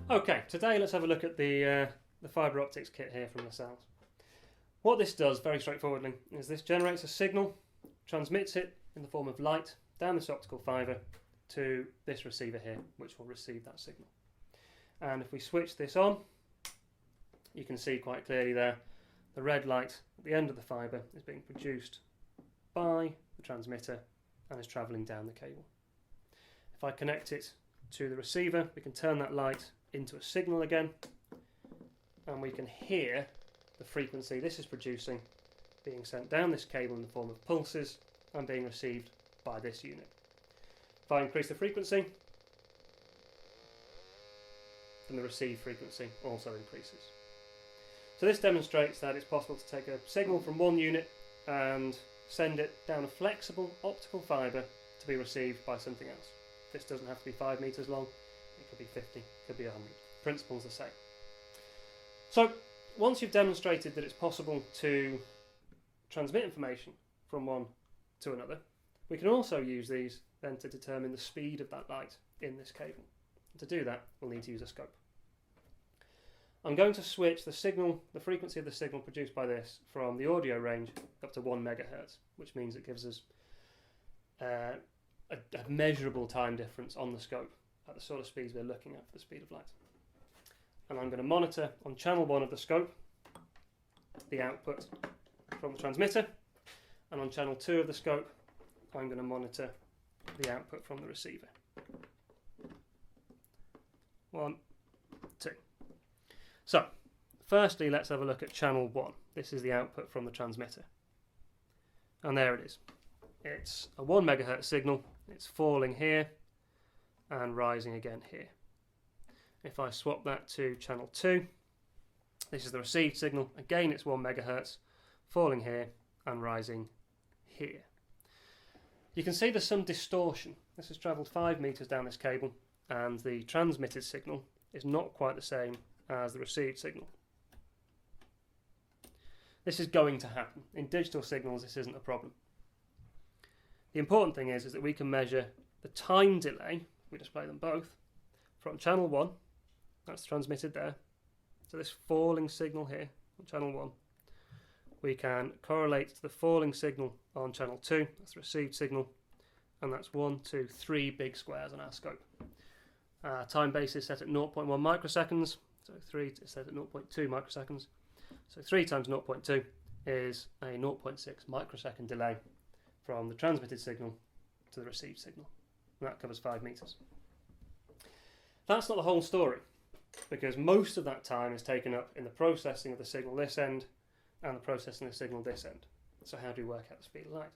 Okay, today let's have a look at the fibre optics kit here from Lascelles. What this does, very straightforwardly, is this generates a signal, transmits it in the form of light down this optical fibre to this receiver here, which will receive that signal. And if we switch this on, you can see quite clearly there, the red light at the end of the fibre is being produced by the transmitter and is travelling down the cable. If I connect it to the receiver, we can turn that light into a signal again, and we can hear the frequency this is producing being sent down this cable in the form of pulses and being received by this unit. If I increase the frequency, then the received frequency also increases. So this demonstrates that it's possible to take a signal from one unit and send it down a flexible optical fibre to be received by something else. This doesn't have to be 5 metres long, it could be 50, it could be 100. Principle's the same. So once you've demonstrated that it's possible to transmit information from one to another, we can also use these then to determine the speed of that light in this cable. And to do that, we'll need to use a scope. I'm going to switch the signal, the frequency of the signal produced by this from the audio range up to 1 megahertz, which means it gives us a measurable time difference on the scope at the sort of speeds we're looking at for the speed of light. And I'm going to monitor on channel 1 of the scope the output from the transmitter, and on channel 2 of the scope I'm going to monitor the output from the receiver. 1, 2. So, firstly let's have a look at channel 1. This is the output from the transmitter. And there it is. It's a 1 megahertz signal. It's falling here and rising again here. If I swap that to channel 2, this is the received signal. Again, it's 1 megahertz, falling here and rising here. You can see there's some distortion. This has travelled 5 meters down this cable, and the transmitted signal is not quite the same as the received signal. This is going to happen. In digital signals, this isn't a problem. The important thing is that we can measure the time delay, we display them both, from channel 1, that's transmitted there, so this falling signal here on channel 1, we can correlate to the falling signal on channel 2, that's the received signal, and that's 1, 2, 3 big squares on our scope. Time base is set at 0.1 microseconds, so 3 is set at 0.2 microseconds, so 3 times 0.2 is a 0.6 microsecond delay from the transmitted signal to the received signal. And that covers 5 meters. That's not the whole story, because most of that time is taken up in the processing of the signal this end and the processing of the signal this end. So how do we work out the speed of light?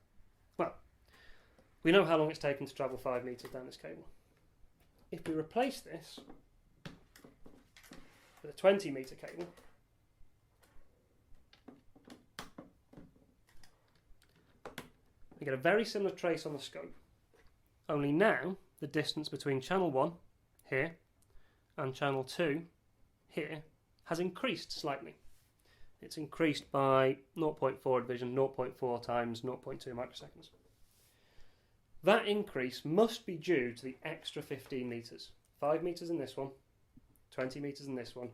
Well, we know how long it's taken to travel 5 meters down this cable. If we replace this with a 20 meter cable, we get a very similar trace on the scope, only now the distance between channel 1 here and channel 2 here has increased slightly. It's increased by 0.4 division, 0.4 times 0.2 microseconds. That increase must be due to the extra 15 meters. 5 meters in this one, 20 meters in this one.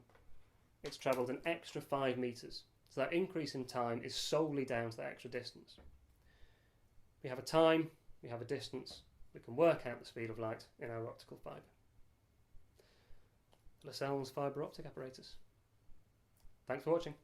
It's travelled an extra 5 meters. So that increase in time is solely down to that extra distance. We have a time, we have a distance, we can work out the speed of light in our optical fibre. Lascelles fibre optic apparatus. Thanks for watching.